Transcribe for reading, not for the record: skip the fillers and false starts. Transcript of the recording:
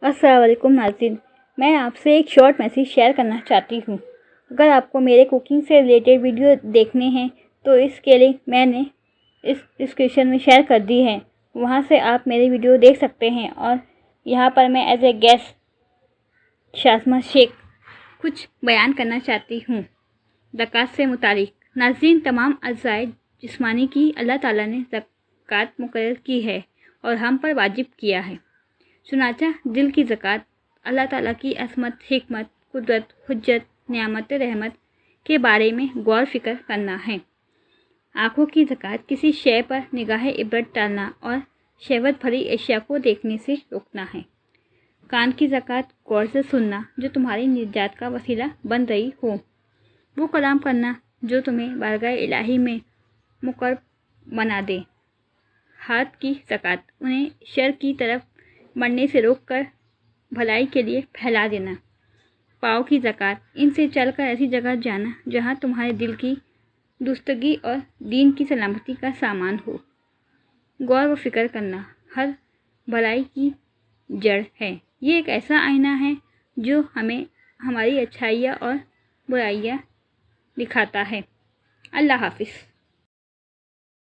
السلام علیکم ناظرین، میں آپ سے ایک شارٹ میسیج شیئر کرنا چاہتی ہوں۔ اگر آپ کو میرے کوکنگ سے ریلیٹڈ ویڈیو دیکھنے ہیں تو اس کے لنک میں نے اس ڈسکرپشن میں شیئر کر دی ہے، وہاں سے آپ میری ویڈیو دیکھ سکتے ہیں۔ اور یہاں پر میں ایز اے گیسٹ شازمہ شیخ کچھ بیان کرنا چاہتی ہوں زکوٰۃ سے متعلق۔ ناظرین، تمام اجزائے جسمانی کی اللہ تعالیٰ نے زکوٰۃ مقرر کی ہے اور ہم پر واجب کیا ہے۔ چنانچہ دل کی زکوٰۃ اللہ تعالیٰ کی عظمت، حکمت، قدرت، حجت، نعمت، رحمت کے بارے میں غور فکر کرنا ہے۔ آنکھوں کی زکوٰۃ کسی شے پر نگاہ عبرت ڈالنا اور شہوت بھری اشیاء کو دیکھنے سے روکنا ہے۔ کان کی زکوٰۃ غور سے سننا جو تمہاری نجات کا وسیلہ بن رہی ہو، وہ کلام کرنا جو تمہیں بارگاہ الہی میں مقرب بنا دے۔ ہاتھ کی زکوٰۃ انہیں شر کی طرف بڑھنے سے روک کر بھلائی کے لیے پھیلا دینا۔ پاؤں کی زکوٰۃ ان سے چل کر ایسی جگہ جانا جہاں تمہارے دل کی درستگی اور دین کی سلامتی کا سامان ہو۔ غور و فکر کرنا ہر بھلائی کی جڑ ہے۔ یہ ایک ایسا آئینہ ہے جو ہمیں ہماری اچھائیاں اور برائیاں دکھاتا ہے۔ اللہ حافظ۔